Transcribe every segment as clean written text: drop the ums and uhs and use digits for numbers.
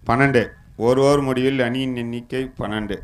12. ஒரு ஓவர் முடிவில் அணியின் எண்ணிக்கை 12.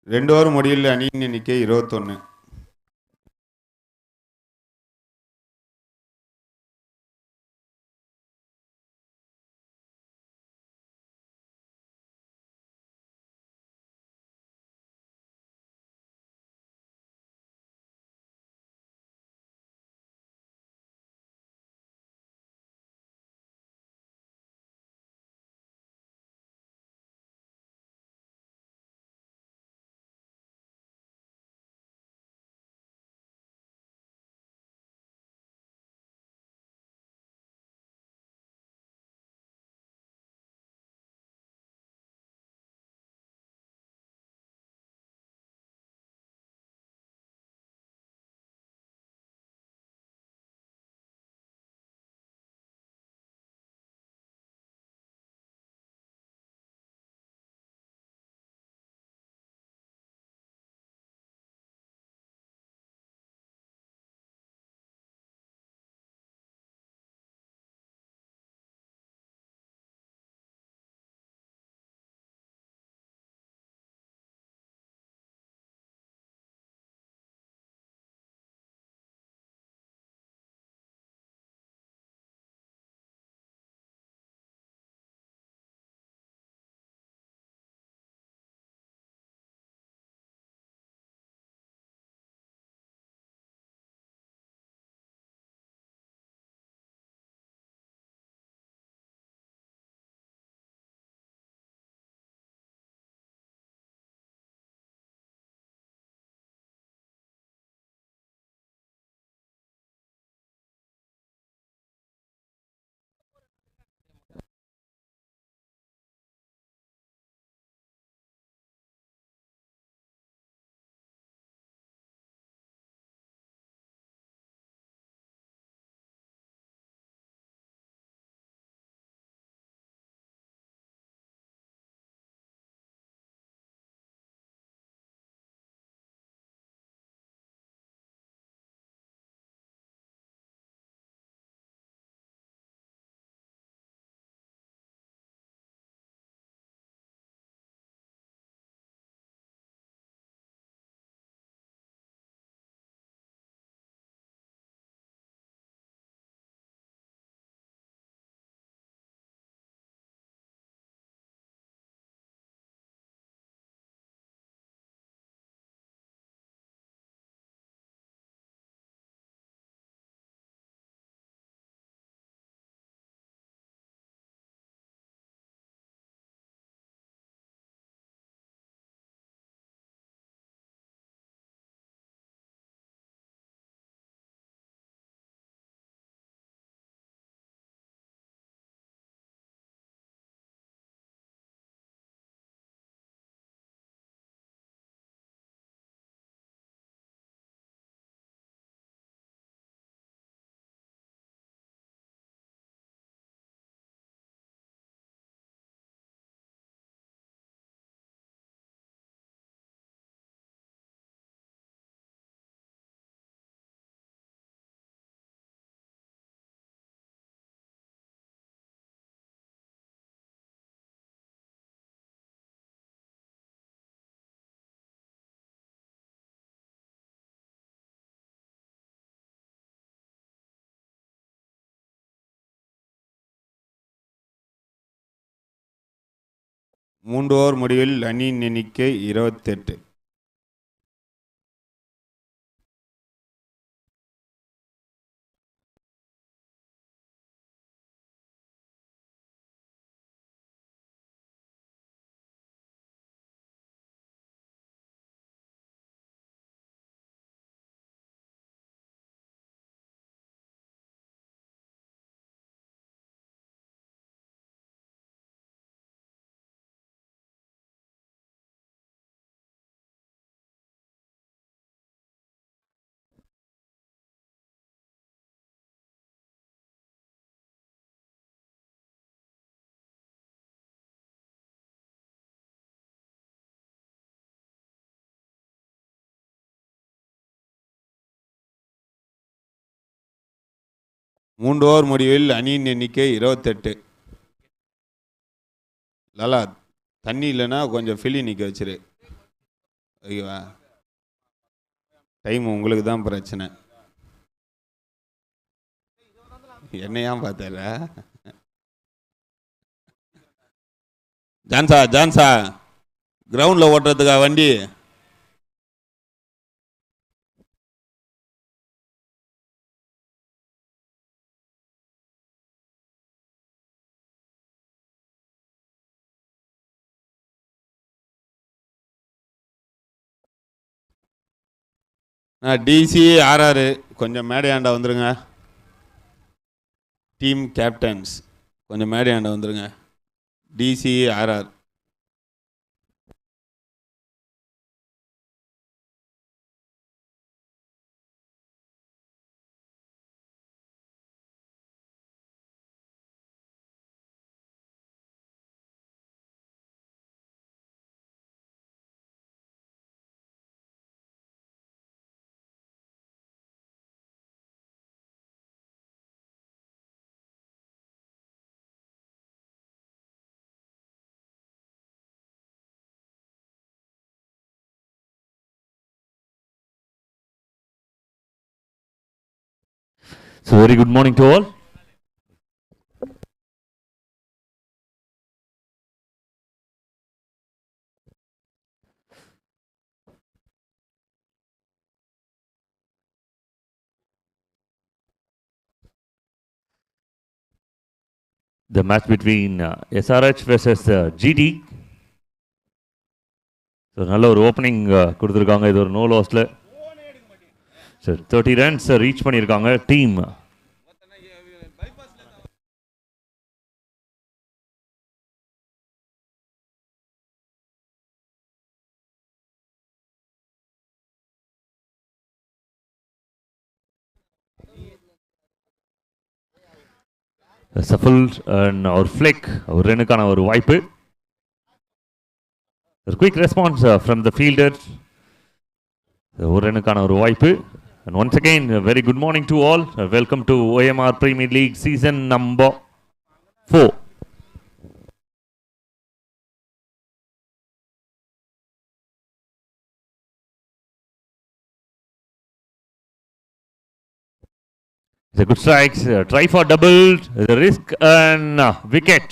ரெண்டு ஓவர் முடிவில் அணியின் எண்ணிக்கை 21. 3 ஓவர் முடிவில் அணியின் எண்ணிக்கை 28. மூன்று ஓவர் முடிவில் அணியின் எண்ணிக்கை 28. லலா, தண்ணி இல்லைன்னா கொஞ்சம் ஃபில்லி நிற்க வச்சிரு. ஓகேவா? டைம் உங்களுக்கு தான் பிரச்சனை. என்னையா பார்த்தல ஜான்சா கிரவுண்டில் ஓட்டுறதுக்கா வண்டி? டிசி ஆர்ஆர் கொஞ்சம் மேடையாண்டா வந்துருங்க. டீம் கேப்டன்ஸ் கொஞ்சம் மேடையாண்டா வந்துருங்க. DC RR. So very good morning to all. The match between SRH versus GT. So நல்ல ஒரு ஓப்பனிங் கொடுத்துருக்காங்க. இது ஒரு நோ லாஸ்ல. So 30 runs ரீச் பண்ணியிருக்காங்க டீம். சஃபல் ஒரு ஃபிளிக் ஒரு ரனுக்கான ஒரு வாய்ப்பு. Quick response from the fielder. ஒரு ரனுக்கான ஒரு வாய்ப்பு. And once again, a very good morning to all. Welcome to OMR Premier League season number 4. The good strikes, try for double, the risk and wicket.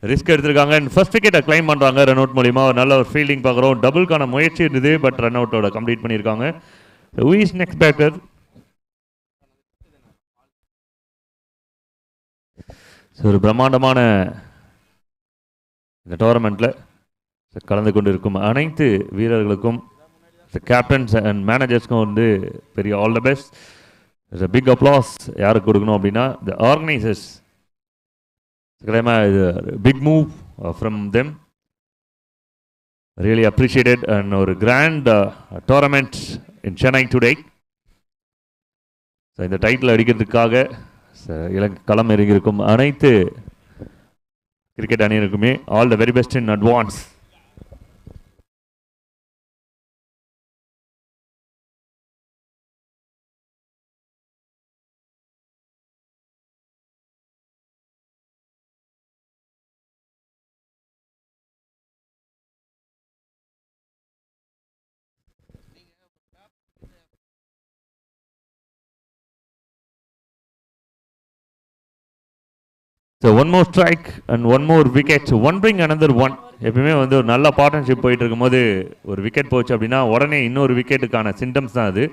Risk எடுத்திருக்காங்க. And first விக்கெட்டை claim பண்ணுறாங்க run out மூலிமா. ஒரு நல்ல ஒரு fielding பார்க்குறோம். டபுள்கான முயற்சி இருந்தது, பட் ரன் அவுட்டோட கம்ப்ளீட் பண்ணியிருக்காங்க. Who is next batter? So ஒரு பிரம்மாண்டமான இந்த டோர்னமெண்ட்டில் கலந்து கொண்டு இருக்கும் அனைத்து வீரர்களுக்கும், கேப்டன்ஸ் அண்ட் மேனேஜர்ஸ்க்கும் வந்து பெரிய all the best. Big applause யாருக்கு கொடுக்கணும் அப்படின்னா the organisers. Big move from them, really appreciated. And ஒரு grand tournament in Chennai today. So இந்த டைட்டில் அடிக்கிறதுக்காக களம் இறங்கியிருக்கும் அனைத்து கிரிக்கெட் அணியினருக்குமே all the very best in advance. So one more strike and one more wicket. So one bring another one. எப்பயுமே வந்து ஒரு நல்ல பார்ட்னர்ஷிப் போயிட்டு இருக்கும்போது ஒரு விக்கெட் போச்சு அப்படின்னா உடனே இன்னொரு விக்கெட்டுக்கான சிம்டம்ஸ் தான் அது.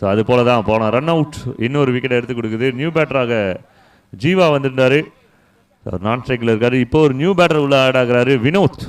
ஸோ அது போல தான் போன ரன் அவுட் இன்னொரு விக்கெட் எடுத்து கொடுக்குது. நியூ பேட்டராக ஜீவா வந்துட்டாரு, நான் ஸ்ட்ரைக்கில் இருக்காரு. இப்போ ஒரு நியூ பேட்டர் உள்ள ஆட் ஆகிறாரு Vinoth.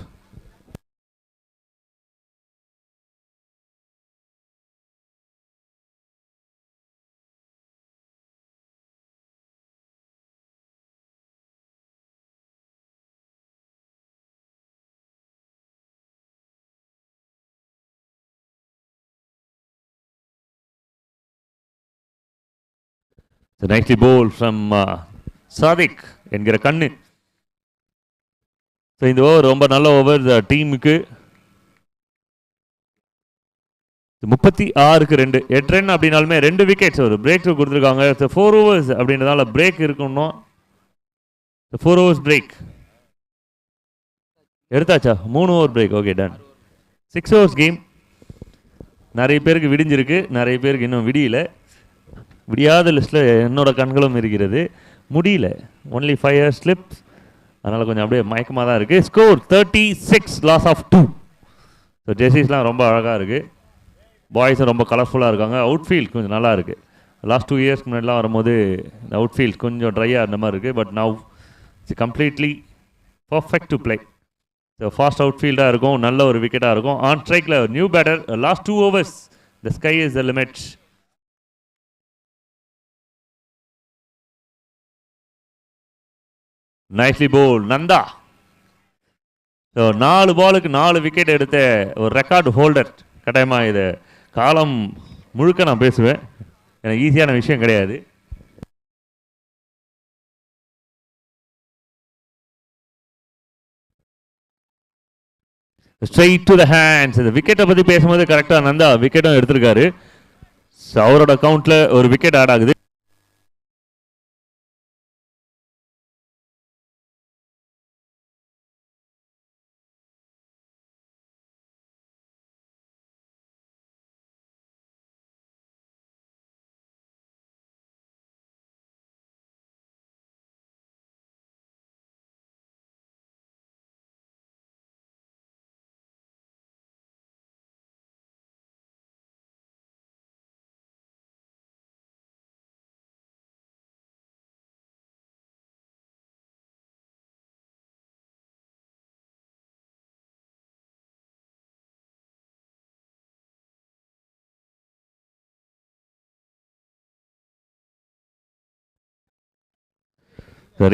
Nicely bowl from Sadiq என்கிற கண்ணு. ஸோ இந்த ஓவர் ரொம்ப நல்ல ஓவர் டீமுக்கு. 36க்கு 2, 8 ரன் அப்படின்னாலுமே 2 விக்கெட்ஸ் ஒரு பிரேக் த்ரூ கொடுத்துருக்காங்க. 4 ஓவர்ஸ் அப்படின்றதால பிரேக் இருக்கணும். 4 ஓவர்ஸ் பிரேக் எடுத்தாச்சா? 3 over break. Okay done. 6 overs game. நிறைய பேருக்கு விடிஞ்சிருக்கு, நிறைய பேருக்கு இன்னும் விடியல. விடியாத லிஸ்ட்டில் என்னோட கண்களும் இருக்கிறது. முடியல, ஒன்லி 5 இயர்ஸ் ஸ்லிப்ஸ், அதனால் கொஞ்சம் அப்படியே மயக்கமாக தான் இருக்குது. Score 36, loss of 2. ஸோ ஜெர்சிஸ்லாம் ரொம்ப அழகாக இருக்குது, பாய்ஸும் ரொம்ப கலர்ஃபுல்லாக இருக்காங்க. அவுட்ஃபீல்ட் கொஞ்சம் நல்லா இருக்குது. லாஸ்ட் 2 இயர்ஸ்க்கு முன்னாடிலாம் வரும்போது இந்த அவுட்ஃபீல்ட் கொஞ்சம் ட்ரையாக இருந்த மாதிரி இருக்குது. But now it's completely perfect to play. So fast அவுட்ஃபீல்டாக இருக்கும், நல்ல ஒரு விக்கெட்டாக இருக்கும். ஆன் ஸ்ட்ரைக்கில் new batter. Last 2 overs, the sky is the limit. Nicely bowled Nanda. So 4 பாலுக்கு 4 விக்கெட் எடுத்த ஒரு ரெக்கார்டு ஹோல்டர். கட்டாயமாக இது காலம் முழுக்க நான் பேசுவேன், எனக்கு ஈஸியான விஷயம் கிடையாது. Straight to the hands. இந்த விக்கெட்டை பற்றி பேசும்போது கரெக்டாக நந்தா விக்கெட்டும் எடுத்திருக்காரு. ஸோ அவரோட அக்கௌண்ட்டில் ஒரு விக்கெட் ஆட் ஆகுது.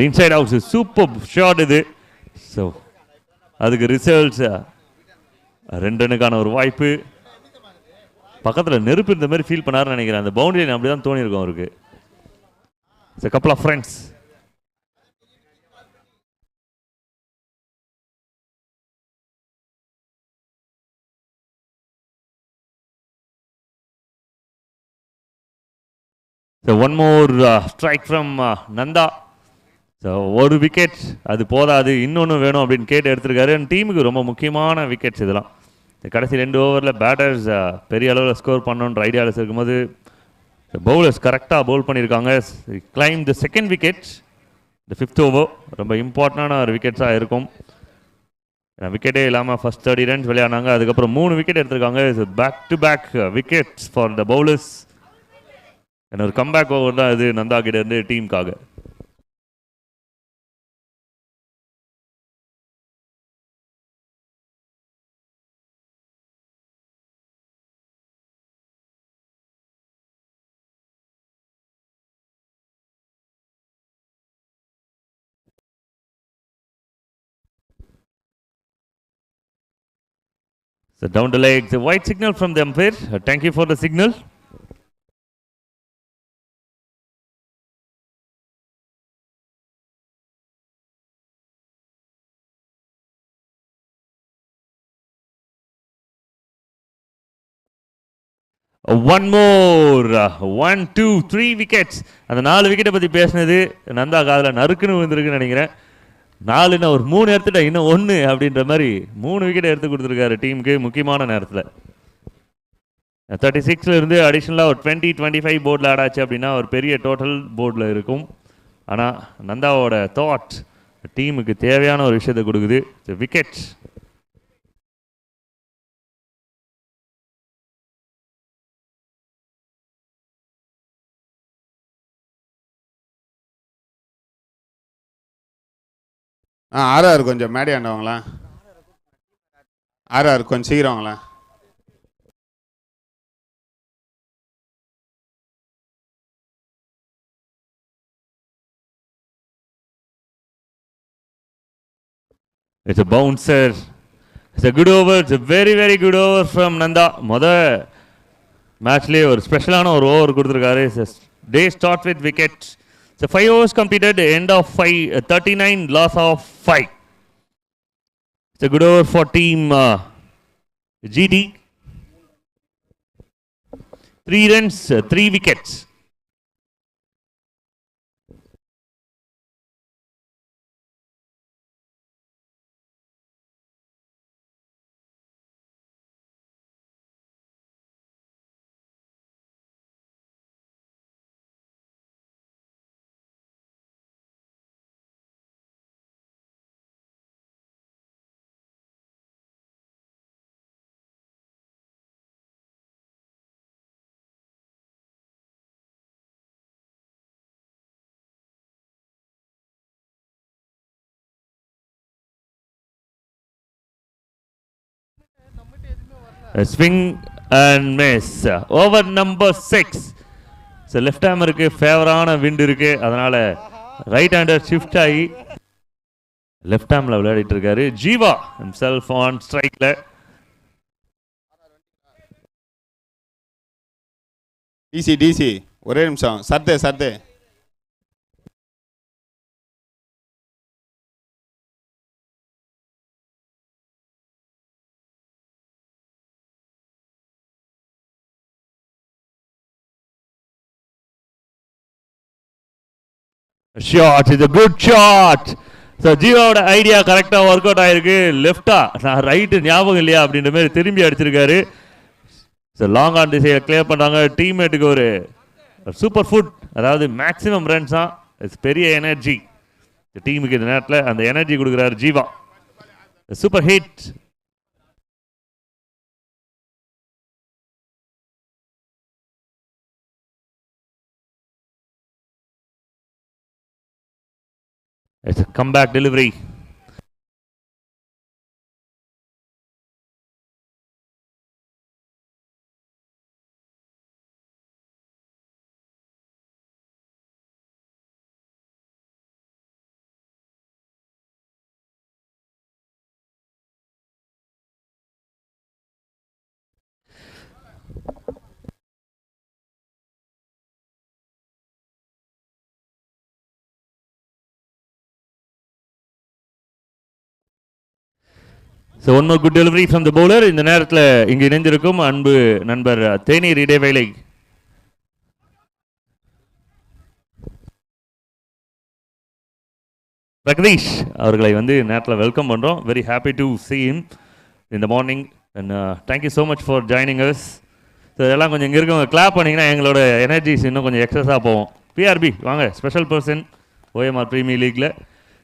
இன்சைட் அவுட் சூப்பர் ஷாட் இது. ஸோ அதுக்கு ரிசல்ட்ஸ் 2 ரன்னுக்கான ஒரு வாய்ப்பு. பக்கத்தில் நெருப்பு இந்த மாதிரி ஃபீல் பண்ணாருன்னு நினைக்கிறேன். அந்த பவுண்டரி அப்படி தான் தோணியிருக்கும் அவருக்கு. It's couple of friends. One more strike from Nanda. So ஒரு விக்கெட் அது போதாது, இன்னொன்று வேணும் அப்படின்னு கேட்டு எடுத்திருக்காரு. டீமுக்கு ரொம்ப முக்கியமான விக்கெட்ஸ் இதெல்லாம். கடைசி 2 ஓவரில் பேட்டர்ஸ் பெரிய அளவில் ஸ்கோர் பண்ணணுன்ற ஐடியாவில் இருக்கும்போது பவுலர்ஸ் கரெக்டாக பவுல் பண்ணியிருக்காங்க. Claim the second wicket, the 5th over. ரொம்ப இம்பார்ட்டண்டான ஒரு விக்கெட்ஸாக இருக்கும். விக்கெட்டே இல்லாமல் ஃபர்ஸ்ட் 30 ரன்ஸ் விளையாடினாங்க, அதுக்கப்புறம் 3 விக்கெட் எடுத்திருக்காங்க. Back to back wickets for the bowlers. ஒரு கம்பேக் ஓவர் தான் இது நந்தா கிட்ட இருந்து டீமுக்காக. So down the leg, the white signal from the umpire. Thank you for the signal. One more. 1, 2, 3 wickets. அந்த 4 விக்கெட்டை பற்றி பேசினது நந்தா காதில் நறுக்குன்னு விழுந்திருக்குன்னு நினைக்கிறேன். 4ன்னா ஒரு 3 எடுத்துட்டா இன்னும் 1 அப்படின்ற மாதிரி 3 விக்கெட் எடுத்து கொடுத்துருக்காரு டீமுக்கு முக்கியமான நேரத்தில். 36 இருந்து அடிஷ்னலாக ஒரு 20-25 போர்டில் ஆட் ஆச்சு அப்படின்னா ஒரு பெரிய டோட்டல் போர்டில் இருக்கும். ஆனால் நந்தாவோட தாட் டீமுக்கு தேவையான ஒரு விஷயத்தை கொடுக்குது. விக்கெட் ஆர்ஆர் கொஞ்சம் மேடி ஆண்டவங்களா, ஆர்ஆர் கொஞ்சம் சீக்கிரம் வாங்களா. It's a bouncer. It's a good over. It's a very, very good over from Nanda. Matchலயே ஒரு ஸ்பெஷலான ஒரு ஓவர் கொடுத்துருக்காரு. Day start with wickets. So 5 overs completed, end of 5, 39, loss of 5. It's a good over for team GD. 3 runs, 3 wickets. A swing and miss. Over number 6. So left arm இருக்கு, ஃபேவரான wind இருக்கு, அதனால right hander shift ஆகி left ஆர்ம்ல விளையாடிட்டு இருக்காரு. Jeeva himself on ஸ்ட்ரைக்ல. DC ஒரே நிமிஷம். சர்தே Shot is a good shot. So ஜீவாவோட ஐடியா கரெக்டாக ஒர்க் அவுட் ஆயிருக்கு. லெஃப்டா நான் ரைட்டு ஞாபகம் இல்லையா அப்படின்ற மாதிரி திரும்பி அடிச்சிருக்காரு. ஸோ லாங் ஆன் திசையை கிளியர் பண்ணுறாங்க. டீம்மேட்டுக்கு ஒரு சூப்பர் ஃபுட், அதாவது மேக்ஸிமம் ரன்ஸ் தான். இட்ஸ் பெரிய எனர்ஜி டீமுக்கு இந்த நேரத்தில். அந்த எனர்ஜி கொடுக்குறாரு Jeeva. Super hit. It's a comeback delivery. So one more good delivery from the bowler. இந்த நேரத்தில் இங்கு இணைந்திருக்கும் அன்பு நண்பர் தேநீர் இடைவேளை. பிரகதீஷ் அவர்களை வந்து நேரத்தில் வெல்கம் பண்ணுறோம். Very happy to see him in the morning and thank you so much for joining us. So இதெல்லாம் கொஞ்சம் இங்கே இருக்கவங்க கிளாப் பண்ணிங்கன்னா எங்களோட எனர்ஜிஸ் இன்னும் கொஞ்சம் எக்ஸஸாக போவோம். பிஆர்பி வாங்க, ஸ்பெஷல் பர்சன் ஓஎம்ஆர் ப்ரீமியர் லீக்கில்.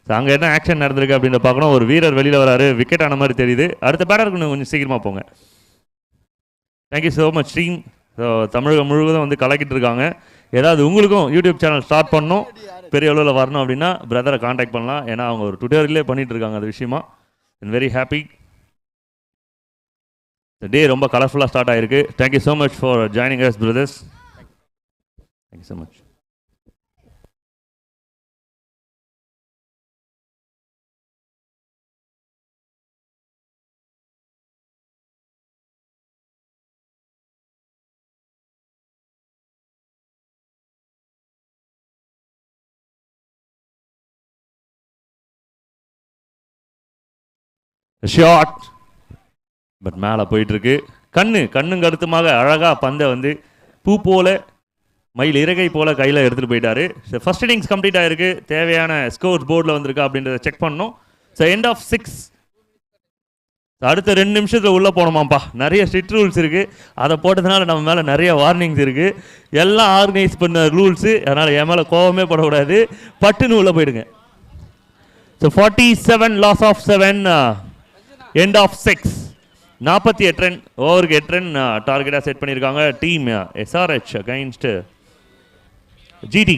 ஸோ அங்கே என்ன ஆக்ஷன் நடந்திருக்கு அப்படின்னு பார்க்கணும். ஒரு வீரர் வெளியில் வராரு, விக்கெட் ஆன மாதிரி தெரியுது. அடுத்த பேட்டருக்கு கொஞ்சம் சீக்கிரமாக போங்க. Thank you so much team. So தமிழகம் முழுவதும் வந்து கலக்கிட்டு இருக்காங்க. ஏதாவது உங்களுக்கும் யூடியூப் சேனல் ஸ்டார்ட் பண்ணணும், பெரிய அளவில் வரணும் அப்படின்னா பிரதரை காண்டாக்ட் பண்ணலாம். ஏன்னா அவங்க ஒரு டுட்டோரியலே பண்ணிகிட்டு இருக்காங்க அது விஷயமா. And very happy. இந்த டே ரொம்ப கலர்ஃபுல்லாக ஸ்டார்ட் ஆகிருக்கு. Thank you so much for joining us brothers. Thank you so much. Shot but மேலே போயிட்டுருக்கு. கண்ணும் கருத்துமாக அழகாக பந்தை வந்து பூ போல மயில் இறகை போல கையில் எடுத்துகிட்டு போயிட்டாரு. ஸோ ஃபர்ஸ்ட் இன்னிங்ஸ் கம்ப்ளீட் ஆகிருக்கு. தேவையான ஸ்கோர்ஸ் போர்டில் வந்திருக்கா அப்படின்றத செக் பண்ணணும். So end of 6. அடுத்த 2 நிமிஷத்தில் உள்ளே போனோமாப்பா. நிறைய ஸ்ட்ரிக்ட் ரூல்ஸ் இருக்குது. அதை போட்டதுனால நம்ம மேலே நிறைய வார்னிங்ஸ் இருக்குது. எல்லாம் ஆர்கனைஸ் பண்ண ரூல்ஸு. அதனால் என் மேலே கோவமே படக்கூடாது. பட்டுன்னு உள்ளே போயிடுங்க. So 47 loss of 7. End of 6. 48 run, ஓவருக்கு 8 ரன் டார்கெட்டாக செட் பண்ணியிருக்காங்க team SRH against GD.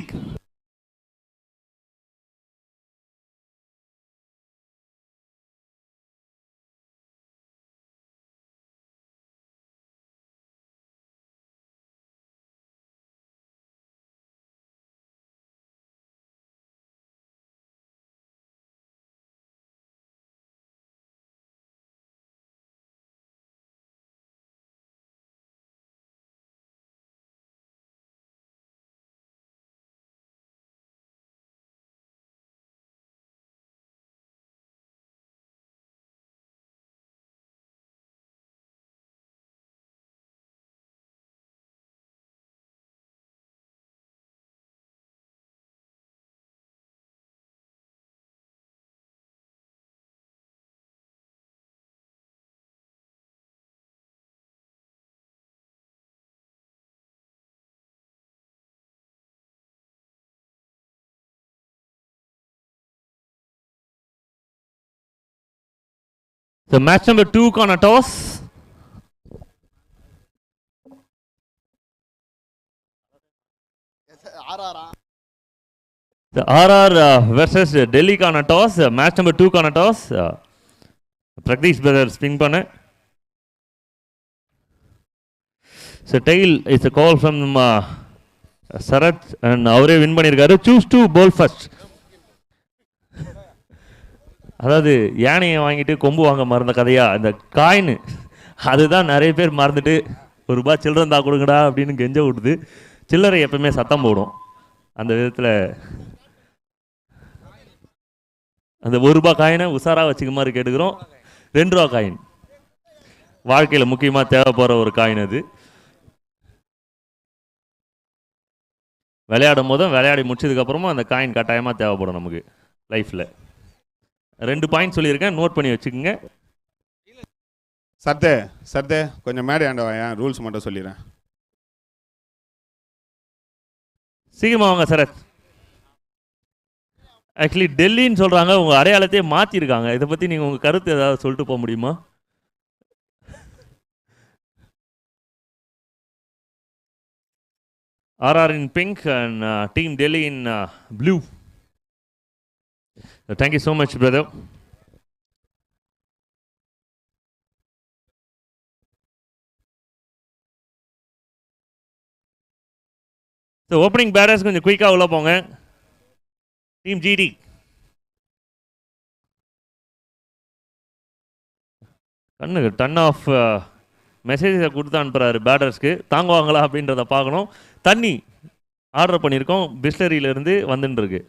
So match number 2 கான டாஸ். The RR versus Delhi கான டாஸ். Match number 2 கான டாஸ். Pragdish brother ஸ்பின் பண்ண. So tail is a call from Sarath and அவரே வின் பண்ணியிருக்காரு. Choose to bowl first. அதாவது யானையை வாங்கிட்டு கொம்பு வாங்க மறந்த கதையா இந்த காயின் அதுதான் நிறைய பேர் மறந்துட்டு ₹1 சில்லறை இருந்தால் கொடுங்கடா அப்படின்னு கெஞ்ச விடுது. சில்லறை எப்பவுமே சத்தம் போடும். அந்த விதத்தில் அந்த ₹1 காயினை உஷாராக வச்சுக்க மாதிரி கேட்டுக்கிறோம். ₹2 காயின் வாழ்க்கையில் முக்கியமாக தேவைப்படுற ஒரு காயின். அது விளையாடும் போதும் விளையாடி முடிச்சதுக்கப்புறமும் அந்த காயின் கட்டாயமாக தேவைப்படும் நமக்கு லைஃப்பில். 2 பாயிண்ட் சொல்லியிருக்கேன், நோட் பண்ணி வச்சுக்கோங்க. சர்தே கொஞ்சம் மேடை ஆண்டவா, ஏன் ரூல்ஸ் மட்டும் சொல்லிடுறேன். சீக்கிரமா வாங்க சரத். ஆக்சுவலி டெல்லின்னு சொல்கிறாங்க, உங்கள் அடையாளத்தையே மாற்றிருக்காங்க. இதை பற்றி நீங்கள் உங்கள் கருத்து ஏதாவது சொல்லிட்டு போக முடியுமா? RR in pink and Team Delhi in blue. Thank you so much, brother. So opening batters கொஞ்சம் குயிக்காக உள்ள போங்க. Team GD. கண்ணுக்கு டன் ஆஃப் மெசேஜை கொடுத்து அனுப்புகிறாரு பேட்டர்ஸ்க்கு. தாங்குவாங்களா அப்படின்றத பார்க்கணும். தண்ணி ஆர்டர் பண்ணியிருக்கோம், பிஸ்லரியிலேருந்து வந்துன்னு இருக்கு.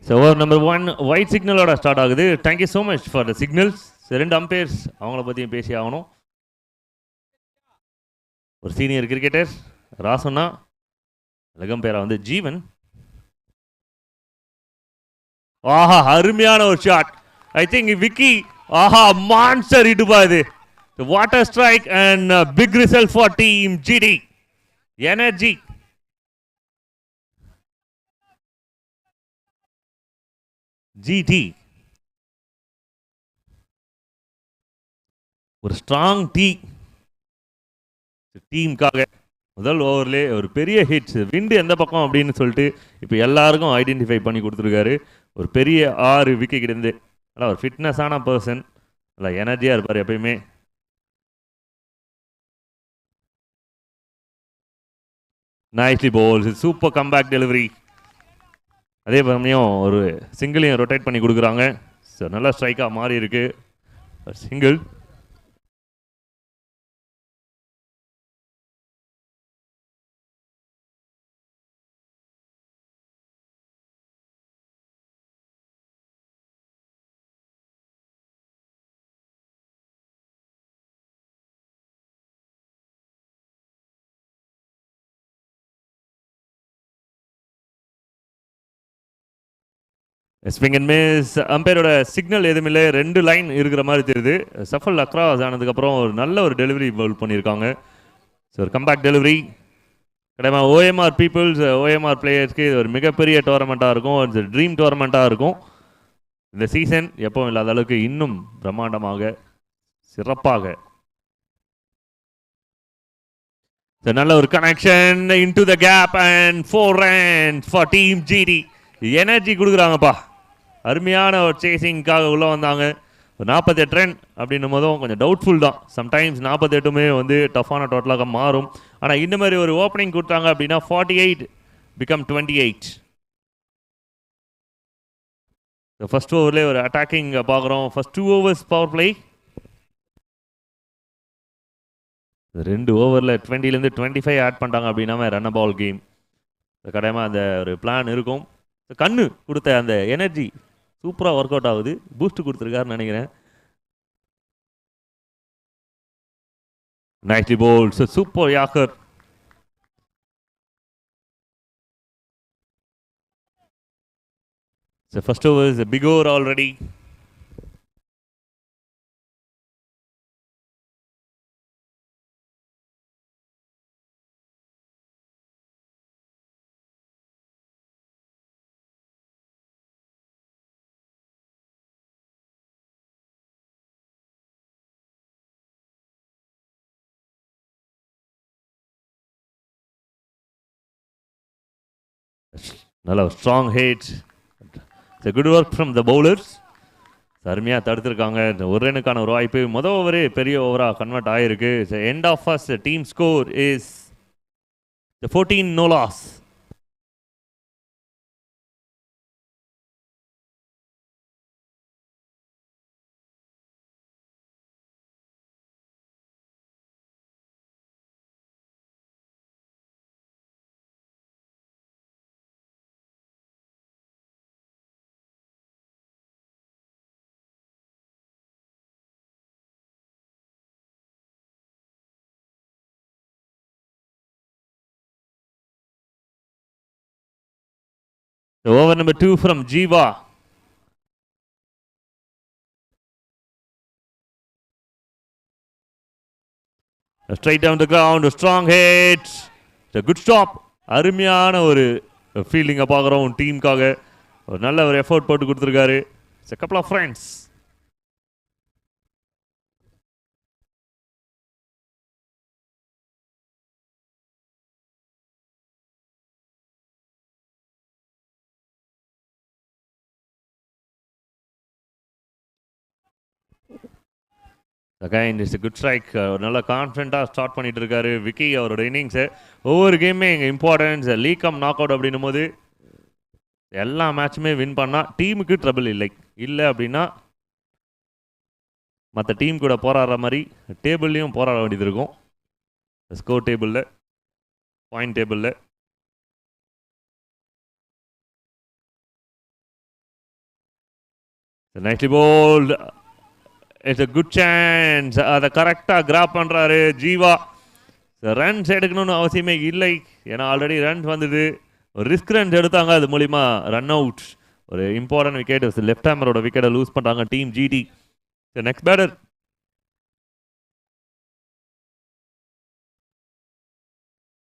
ஸோ ஓவர் நம்பர் 1 ஒயிட் சிக்னலோட ஸ்டார்ட் ஆகுது. Thank you so much for the signals. 2 umpires அவங்கள பற்றியும் பேசி ஆகணும். ஒரு சீனியர் கிரிக்கெட்டர் ராசண்ணா, லகம் பேரா வந்து ஜீவன். ஆஹா அருமையான ஒரு ஷாட். ஐ திங்க் விக்கி ஆஹா மான்ஸ்டர் இடுபா இது. What a strike and big result for team GT. Energy GT ஒரு ஸ்ட்ராங் டீமுக்காக முதல் ஓவர்லே ஒரு பெரிய ஹிட்ஸ். விண்டு எந்த பக்கம் அப்படின்னு சொல்லிட்டு இப்போ எல்லாருக்கும் ஐடென்டிஃபை பண்ணி கொடுத்துருக்காரு. ஒரு பெரிய 6 விக்கெட் இருந்து நல்லா ஒரு ஃபிட்னஸான பர்சன், நல்லா எனர்ஜியாக இருப்பார் எப்பயுமே. Nicely bowls, super comeback delivery. அதே சமயம் ஒரு சிங்கிளையும் ரொட்டேட் பண்ணி கொடுக்குறாங்க. ஸோ நல்லா ஸ்ட்ரைக்காக மாறி இருக்கு சிங்கிள். Swing and miss. அம்பையரோட சிக்னல் எதுவும் இல்லை, 2 லைன் இருக்கிற மாதிரி தெரியுது. சஃபல் அக்ராஸ் ஆனதுக்கப்புறம் ஒரு நல்ல ஒரு டெலிவரி பவுல் பண்ணியிருக்காங்க. ஸோ ஒரு கம்பேக் டெலிவரி கிடையாது. OMR பீப்புள்ஸ், OMR பிளேயர்ஸ்க்கு இது ஒரு மிகப்பெரிய டோர்னமெண்ட்டாக இருக்கும், ஒரு ட்ரீம் டோர்னமெண்ட்டாக இருக்கும். இந்த சீசன் எப்பவும் இல்லாத அளவுக்கு இன்னும் பிரம்மாண்டமாக சிறப்பாக So நல்ல ஒரு connection into the gap and 4 runs for team GD. Energy கொடுக்குறாங்கப்பா. அருமையான ஒரு சேசிங்காக உள்ள வந்தாங்க. 48 ரன் அப்படின்னும் போதும் கொஞ்சம் டவுட்ஃபுல் தான். சம்டைம்ஸ் 48மே வந்து டஃப்பான டோட்டலாக மாறும். ஆனால் இந்த மாதிரி ஒரு ஓப்பனிங் கொடுத்தாங்க அப்படின்னா 48 become 28. ஃபர்ஸ்ட் ஓவர்லேயே ஒரு அட்டாக்கிங் பார்க்குறோம். First 2 overs power play. 2 ஓவரில் 20லேருந்து 25 ஆட் பண்ணிட்டாங்க அப்படின்னா ரன் பால் கேம். கடையமாக அந்த ஒரு பிளான் இருக்கும். கண்ணு கொடுத்த அந்த எனர்ஜி சூப்பராக ஒர்க் அவுட் ஆகுது. பூஸ்ட் கொடுத்துருக்காருன்னு நினைக்கிறேன். Nicely bowled. So super Yaker. So first over is a big over already. நல்ல strong hit. It's a good work from the bowlers. அருமையாக தடுத்துருக்காங்க. ஒரு ரனுக்கான ஒரு வாய்ப்பு மொதல் ஓவரே பெரிய ஓவராக கன்வெர்ட் ஆகிருக்கு. End of first team score is 14 no loss. Over number 2 from Jiva. Straight down the ground, a strong hit. It's a good stop. அருமையான ஒரு ஃபீல்டிங்கை பார்க்குறோம் டீமுக்காக. ஒரு நல்ல ஒரு எஃபோர்ட் போட்டு கொடுத்துருக்காரு. It's a couple of friends. Again, it's a good strike. நல்ல கான்ஃபிடென்ட்டாக ஸ்டார்ட் பண்ணிட்டு இருக்காரு விக்கி அவரோட இன்னிங்ஸு. ஒவ்வொரு கேமே எங்கள் importance league cum knock out அப்படின்னும் போது எல்லா மேட்சுமே வின் பண்ணால் டீமுக்கு ட்ரபிள் இல்லை அப்படின்னா மற்ற டீம் கூட போராடுற மாதிரி டேபிள்லேயும் போராட வேண்டியது இருக்கும். ஸ்கோர் டேபிளில், பாயிண்ட் டேபிளில். nicely bowled. It's a good chance. அதை கரெக்டாக கிராப் பண்ணுறாரு ஜீவா. ரன்ஸ் எடுக்கணும்னு அவசியமே இல்லை, ஏன்னா ஆல்ரெடி ரன்ஸ் வந்தது. ஒரு ரிஸ்க் ரன்ஸ் எடுத்தாங்க, அது மூலிமா ரன் அவுட். ஒரு இம்பார்ட்டன்ட் விக்கெட், லெஃப்ட் ஹேமரோட விக்கெட்டை லூஸ் பண்ணுறாங்க டீம் ஜிடி. நெக்ஸ்ட் பேட்டர்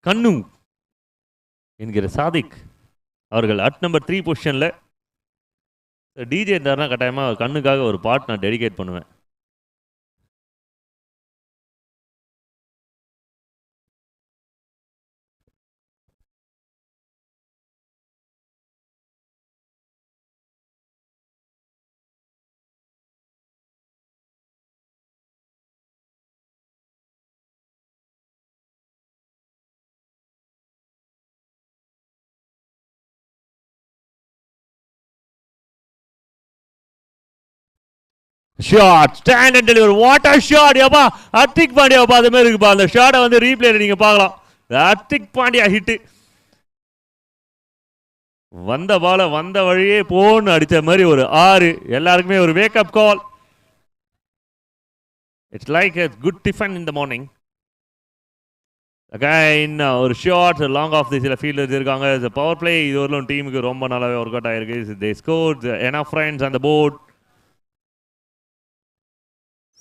கண்ணு என்கிற சாதிக் அவர்கள் அட் நம்பர் 3 பொசிஷனில். டிஜே இருந்தாருன்னா கட்டாயமாக கண்ணுக்காக ஒரு பாட் நான் டெடிகேட் பண்ணுவேன். Shot stand and deliver. What a shot! ஏப்பா ஹர்திக் பாண்டியாப்பா அது மாதிரி இருக்குப்பா. அந்த ஷாட்டை வந்து ரீப்ளேல நீங்க பார்க்கலாம். ஹர்திக் பாண்டியா ஹிட். வந்த பால வந்த வழியே போன்னு அடித்த மாதிரி ஒரு 6. எல்லாருக்குமே ஒரு wake up call. It's like a good tiffin in the morning. Again ஒரு ஷாட் லாங் ஆஃப் தி சில ஃபீல்டர்ஸ் இருக்காங்க. பவர் பிளே இது வரலும் டீமுக்கு ரொம்ப நல்லாவே ஒர்க் அவுட் ஆயிருக்கு. They scored enough runs on the board.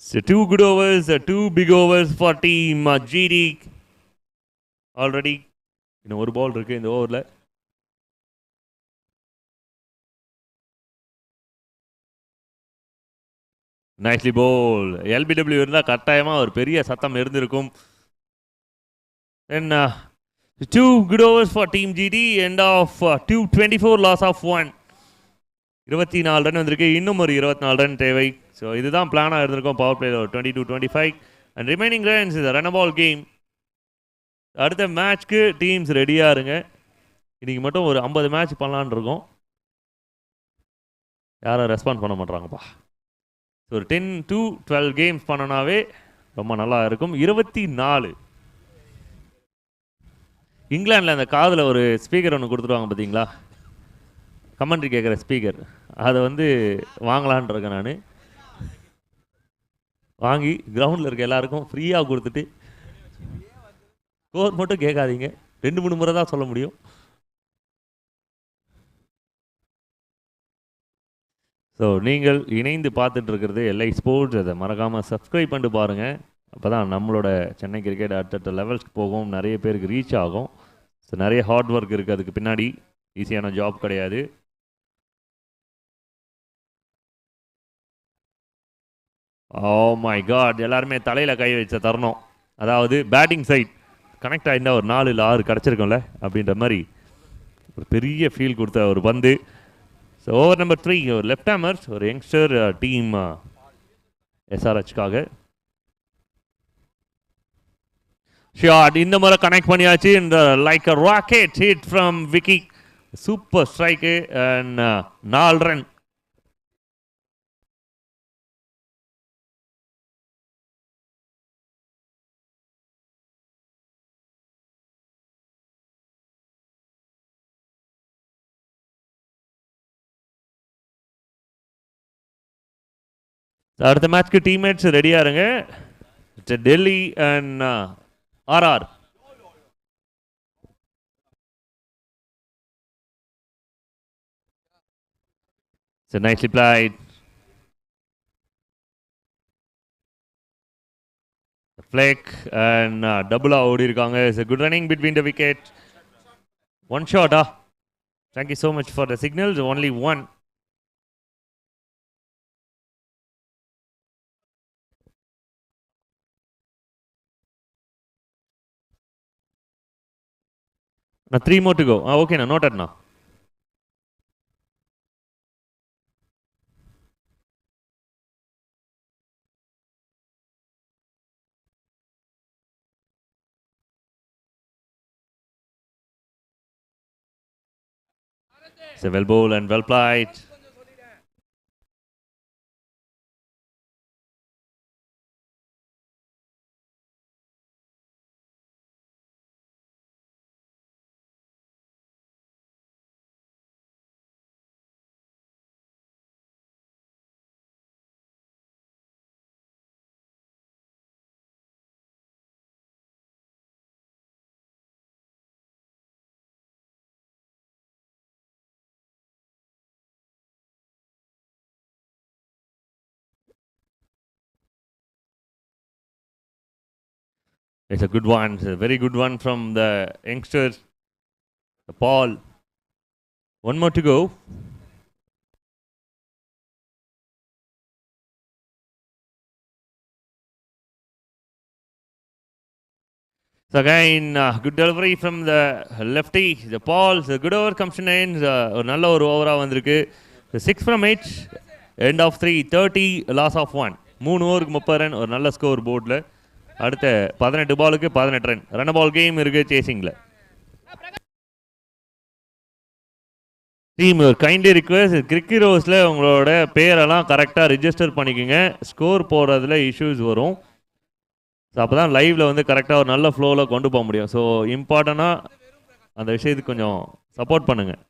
So 2 good overs, 2 big overs for team GD. Already இன்னும் ஒரு பால் இருக்கு இந்த ஓவரில். நைஸ்லி போல். எல்பிடபிள்யூ இருந்தால் கட்டாயமாக ஒரு பெரிய சத்தம் இருந்திருக்கும். Then 2 good overs for Team GT. End of 224 loss of 1. 24 run வந்திருக்கு, இன்னும் ஒரு 24 ரன் தேவை. ஸோ இதுதான் பிளானாக இருந்திருக்கும் பவர் பிளேயில் ஒரு 22-25 அண்ட் ரிமைனிங் ரன்ஸ் இது ரன் பால் கேம். அடுத்த மேட்ச்க்கு டீம்ஸ் ரெடியாக இருங்க. இன்றைக்கி மட்டும் ஒரு 50 மேட்ச் பண்ணலான் இருக்கோம். யாரும் ரெஸ்பாண்ட் பண்ண மாட்றாங்கப்பா. ஸோ ஒரு 10 to 12 கேம்ஸ் பண்ணனாவே ரொம்ப நல்லா இருக்கும். 24 இங்கிலாண்டில் அந்த காதில் ஒரு ஸ்பீக்கர் ஒன்று கொடுத்துருவாங்க பார்த்தீங்களா, கமெண்ட்ரி கேட்குற ஸ்பீக்கர், அதை வந்து வாங்கலான் இருக்கேன் நான். வாங்கி கிரவுண்டில் இருக்க எல்லாருக்கும் ஃப்ரீயாக கொடுத்துட்டு ஸ்கோர் மட்டும் கேட்காதீங்க, 2-3 முறை தான் சொல்ல முடியும். ஸோ நீங்கள் இணைந்து பார்த்துட்டு இருக்கிறது எல்ஐ ஸ்போர்ட்ஸ். அதை மறக்காமல் சப்ஸ்கிரைப் பண்ணிட்டு பாருங்கள். அப்போ தான் நம்மளோட சென்னை கிரிக்கெட் அடுத்தடுத்த லெவல்ஸ்க்கு போகும், நிறைய பேருக்கு ரீச் ஆகும். ஸோ நிறைய ஹார்ட் ஒர்க் இருக்குது அதுக்கு பின்னாடி, ஈஸியான ஜாப் கிடையாது. ஓ மை காட், எல்லாருமே தலையில் கை வச்ச தரணும். அதாவது பேட்டிங் சைட் கனெக்ட் ஆகிருந்தால் ஒரு 4 இல்லை 6 கிடச்சிருக்கோம்ல அப்படின்ற மாதிரி ஒரு பெரிய ஃபீல் கொடுத்த ஒரு பந்து. ஸோ ஓவர் நம்பர் 3 ஒரு லெஃப்ட் ஹேமர்ஸ், ஒரு யங்ஸ்டர் டீம் எஸ்ஆர்ஹெச்காக ஷாட். இந்த முறை கனெக்ட் பண்ணியாச்சு. இந்த like a rocket hit from Vicky, super strike and 4 run. அடுத்த மேட்ச்க்கு டீம்மேட்ஸ் ரெடியாக இருங்க. Delhi and RR. So nicely played. Flick and double ஓடி இருக்காங்க. It's a good running between the wicket. One shot. Thank you so much for the signals. Only one. Now 3 more to go. Okay, now noted now. It's a well bowled and well played. It's a good one. It's a very good one from the youngsters. Paul. One more to go. So again, good delivery from the lefty. The Paul. The good over comes in. ஒரு நல்ல ஒரு ஓவரா வந்திருக்கு. 6 from 8. End of 3. 30 loss of 1. 3 ஓவருக்கு 30 run, ஒரு நல்ல score போர்டில். அடுத்த 18 பாலுக்கு 18 ரன். ரன் பால் கேம் இருக்கு சேசிங்கில். டீம் கைண்ட்லி ரிக்வெஸ்ட், கிரிக்கெட் ரோஸில் உங்களோட பேரெல்லாம் கரெக்டாக ரிஜிஸ்டர் பண்ணிக்கோங்க. ஸ்கோர் போடுறதுல இஷ்யூஸ் வரும். ஸோ அப்போ தான் லைவில் வந்து கரெக்டாக ஒரு நல்ல ஃப்ளோவில் கொண்டு போக முடியும். ஸோ இம்பார்ட்டண்ட்டாக அந்த விஷயத்துக்கு கொஞ்சம் சப்போர்ட் பண்ணுங்கள்.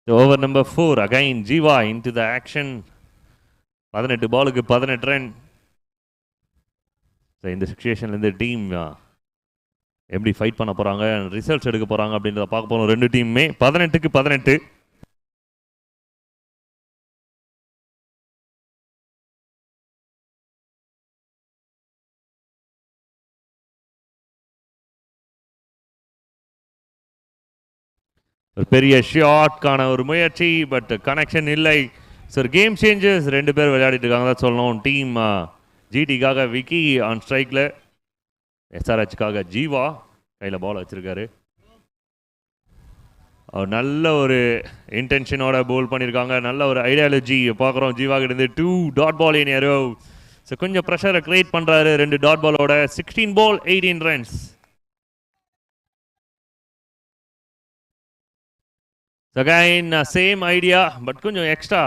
Over number 4, again Jiva into the action. 18 பாலுக்கு 18 ரன். ஸோ இந்த சிச்சுவேஷன்லேருந்து டீம் எப்படி ஃபைட் பண்ண போகிறாங்க, ரிசல்ட்ஸ் எடுக்க போகிறாங்க அப்படின்றத பார்க்க போகிறோம். ரெண்டு டீமுமே 18க்கு 18. ஒரு பெரிய ஷாட்கான ஒரு முயற்சி, பட் கனெக்ஷன் இல்லை. ஸோ கேம் சேஞ்சஸ், ரெண்டு பேர் விளையாடிட்டு இருக்காங்க தான் சொல்லணும். டீம் ஜிடிக்காக விக்கி ஆன் ஸ்ட்ரைக்கில், எஸ்ஆர்ஹெச்காக ஜீவா கையில் பால் வச்சுருக்காரு. அவர் நல்ல ஒரு இன்டென்ஷனோட போல் பண்ணியிருக்காங்க, நல்ல ஒரு ஐடியாலஜி பார்க்குறோம். ஜீவா கிட்ட 2 dot ball in a row. So கொஞ்சம் ப்ரெஷரை கிரியேட் பண்ணுறாரு 2 டாட் பாலோட. 16 ball 18 runs. Again same idea, but கொஞ்சம் எக்ஸ்ட்ரா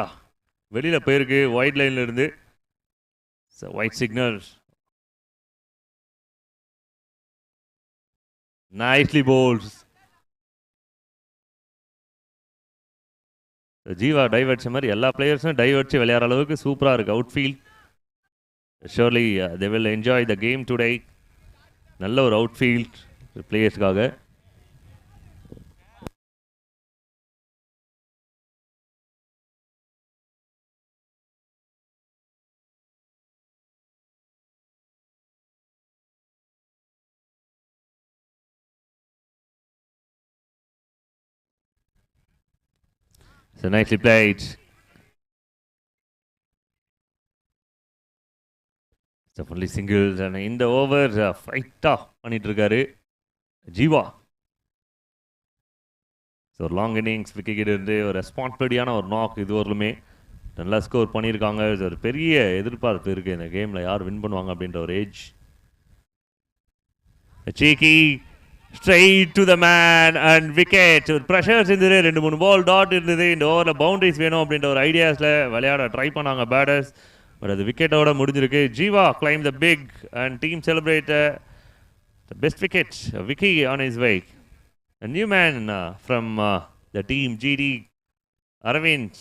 வெளியில் போயிருக்கு ஒயிட் லைன்ல இருந்து. White signal, nicely bowls. Jeeva diverts மாதிரி எல்லா பிளேயர்ஸும் டைவர்ட்ஸ் விளையாடுற அளவுக்கு சூப்பராக இருக்குது outfield. Surely they will enjoy the game today. நல்ல ஒரு அவுட் ஃபீல்ட் பிளேயர்ஸ்க்காக. So nicely played. So only singles and in the over fight பண்ணிட்டு இருக்காரு Jeeva. So long innings wicket இருந்து ஒரு ரெஸ்பான்சிபிலிட்டியான ஒரு நாக் இது வரலுமே நல்லா ஸ்கோர் பண்ணியிருக்காங்க. ஒரு பெரிய எதிர்பார்ப்பு இருக்குது இந்த கேமில், யார் வின் பண்ணுவாங்க அப்படின்ற ஒரு edge. Cheeky straight to the man and wicket. ஒரு ப்ரெஷர்ஸ் இருந்தது, 2-3 பால் டாட் இருந்தது. இந்த ஓவரில் பவுண்டரிஸ் வேணும் அப்படின்ற ஒரு ஐடியாஸில் விளையாட ட்ரை பண்ணாங்க பேட்டர்ஸ், பட் அது விக்கெட்டோட முடிஞ்சிருக்கு. Jeeva claim the pick and team celebrate the best wicket. Vicky on is way. A new man from the team GD, Arvind,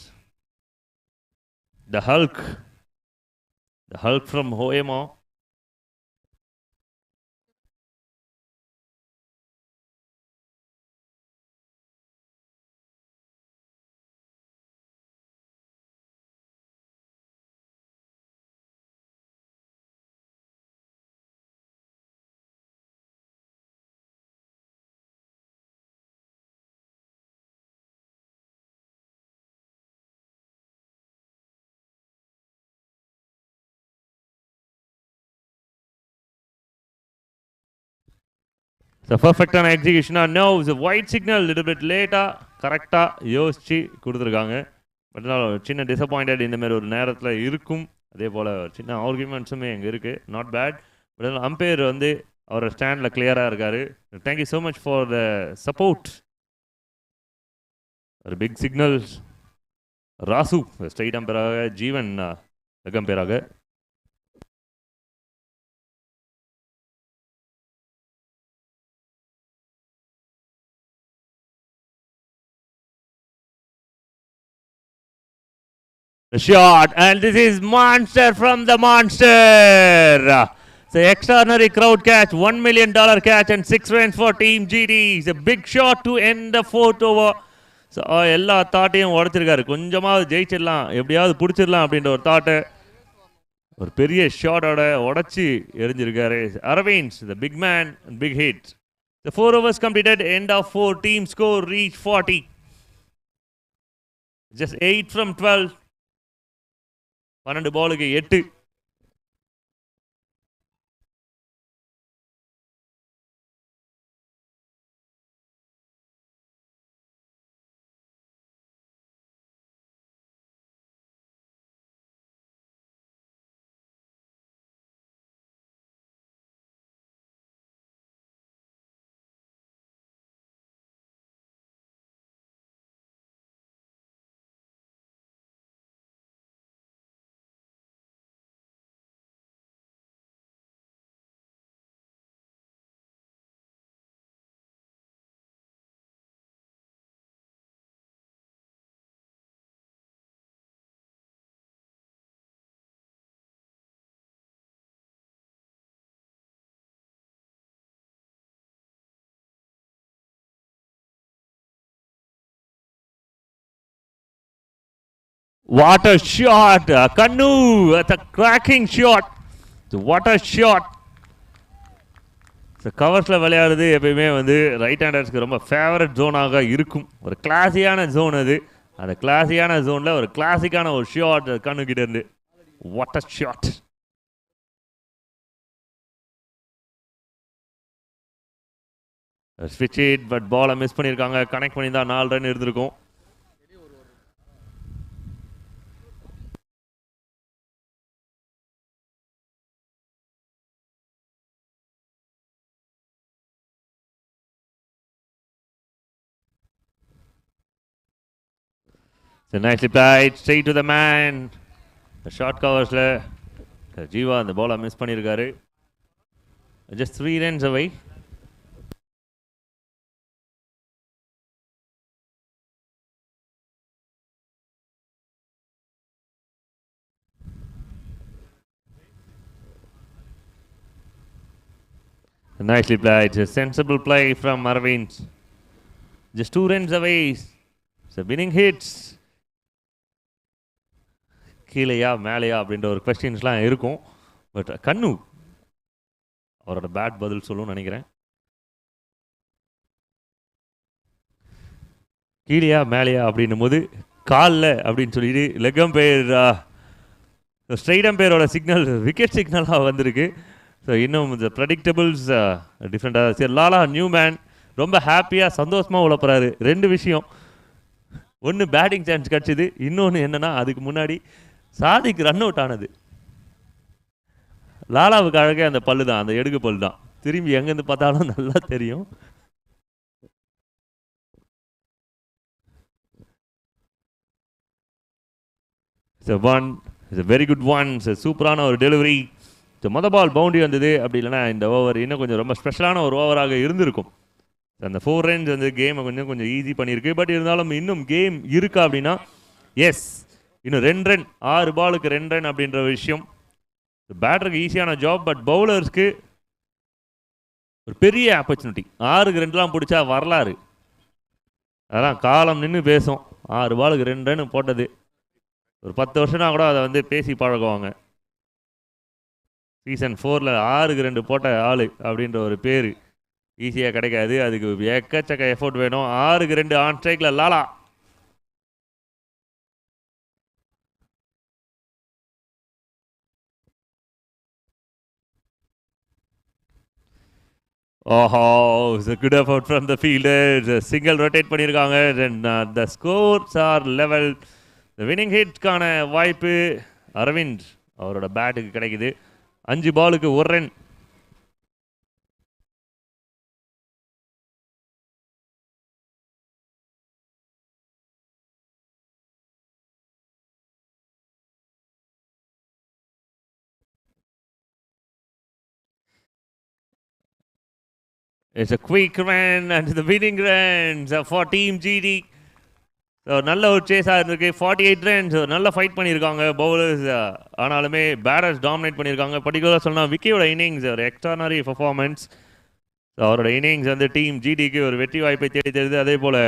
the Hulk from Hoema. So பர்ஃபெக்டான எக்ஸிகியூஷனாக no is white signal little bit லேட்டாக கரெக்டாக யோசித்து கொடுத்துருக்காங்க. But சின்ன disappointed இந்த மாதிரி ஒரு நேரத்தில் இருக்கும். அதே போல் சின்ன ஆர்குமெண்ட்ஸுமே இங்கே இருக்குது, நாட் பேட். பட் அம்பையர் வந்து அவர் ஸ்டாண்டில் கிளியராக இருக்கார். Thank you so much for the support. ஒரு பிக் சிக்னல். ராசு ஸ்ட்ரைட் அம்பையராக, ஜீவன் லெக் அம்பையராக. The shot, and this is monster from the monster. It's an extraordinary crowd catch, $1 million catch and 6 runs for Team GD. It's a big shot to end the 4th over. So எல்லா தாட்டையும் உடச்சிருக்காரு. கொஞ்சமாவது ஜெயிச்சிடலாம், எப்படியாவது பிடிச்சிடலாம் அப்படின்ற ஒரு தாட்டை ஒரு பெரிய ஷாட்டோட உடச்சி எரிஞ்சிருக்காரு Aravind, the big man, big hit. The 4 overs completed, end of 4, team score reach 40. Just 8 from 12. 12 பாலுக்கு 8. What a shot! Kannu, that's a cracking shot. What a shot! So கவர்ஸில் விளையாடுறது எப்பயுமே வந்து ரைட் ஹேண்டர்ஸ்க்கு ரொம்ப ஃபேவரட் ஜோனாக இருக்கும். ஒரு கிளாஸியான ஜோன் அது. அந்த கிளாஸியான ஜோனில் ஒரு கிளாசிக்கான ஒரு ஷாட் கண்ணு கிட்ட இருந்து. What a shot! ஸ்விட்ச் இட், பட் பாலை மிஸ் பண்ணியிருக்காங்க. கனெக்ட் பண்ணி தான் 4 ரன் இருந்திருக்கும். So nicely played, straight to the man. The short coversல Jeeva அந்த பாலை மிஸ் பண்ணியிருக்காரு. Just 3 runs away. Nicely played. A sensible play from Arvind. Just 2 runs away. So winning hits. கீழேயா மேலேயா அப்படின்ற ஒரு கொஸ்டின்ஸ்லாம் இருக்கும். பட் கண்ணு அவரோட பேட் பதில் சொல்லணும்னு நினைக்கிறேன். கீழேயா மேலேயா அப்படின்னும் போது காலில் அப்படின்னு சொல்லிட்டு லெக் அம்பையர் ஸ்ட்ரைட் அம்பையரோட சிக்னல் விக்கெட் சிக்னலாக வந்திருக்கு. ஸோ இன்னும் இந்த ப்ரெடிக்டபிள்ஸ் டிஃப்ரெண்ட்டாக. சரி, லாலா நியூ மேன் ரொம்ப ஹாப்பியாக சந்தோஷமாக உழப்புறாரு. 2 விஷயம். ஒன்று பேட்டிங் சான்ஸ் கிடச்சிது, இன்னொன்று என்னென்னா அதுக்கு முன்னாடி சாதிக்கு ரன் அவுட் ஆனது. லாலாவுக்கு அழகே அந்த பல்லு தான், அந்த எடுக்கு பல்லு தான். திரும்பி எங்கேருந்து பார்த்தாலும் நல்லா தெரியும். வெரி குட் ஒன், சூப்பரான ஒரு டெலிவரி. மொதல் பால் பவுண்டரி வந்தது. அப்படி இல்லைனா இந்த ஓவர் இன்னும் கொஞ்சம் ரொம்ப ஸ்பெஷலான ஒரு ஓவராக இருந்திருக்கும். அந்த 4 runs வந்து கேமை கொஞ்சம் ஈஸி பண்ணியிருக்கு. பட் இருந்தாலும் இன்னும் கேம் இருக்கா அப்படின்னா எஸ், இன்னும் 2 ரன், 6 பாலுக்கு 2 ரன் அப்படின்ற விஷயம். பேட்டருக்கு ஈஸியான ஜாப், பட் பவுலர்ஸ்க்கு ஒரு பெரிய ஆப்பர்ச்சுனிட்டி. 6க்கு 2 பிடிச்சா வரலாறு. அதெல்லாம் காலம் நின்று பேசும். 6 பாலுக்கு 2 ரன் போட்டது ஒரு 10 வருஷம்னா கூட அதை வந்து பேசி பழகுவாங்க. சீசன் 4ல் 6க்கு 2 போட்ட ஆள் அப்படின்ற ஒரு பேர் ஈஸியாக கிடைக்காது. அதுக்கு எக்கச்சக்க எஃபோர்ட் வேணும். 6க்கு 2 ஆன் ஸ்ட்ரைக்கில் Lala. Oh, it's a good effort from the fielder. Single rotate பண்ணியிருக்காங்க. And the scores are level. The winning hit-கான வாய்ப்பு அரவிந்த் அவரோட பேட்டுக்கு கிடைக்குது. 5 பாலுக்கு 1 run. It's a quick run and the winning runs for Team GD. So நல்ல ஒரு சேஸாக இருந்திருக்கு. 48 runs, நல்ல fight பண்ணியிருக்காங்க பவுலர்ஸ். ஆனாலுமே பேட்டர்ஸ் டாமினேட் பண்ணியிருக்காங்க. பர்டிகுலராக சொன்னால் விக்கியோட இன்னிங்ஸ் ஒரு எக்ஸ்ட்ரானரி பர்ஃபார்மன்ஸ். ஸோ அவரோட இன்னிங்ஸ் வந்து டீம் ஜிடிக்கு ஒரு வெற்றி வாய்ப்பை தேடி தருது. அதே போல்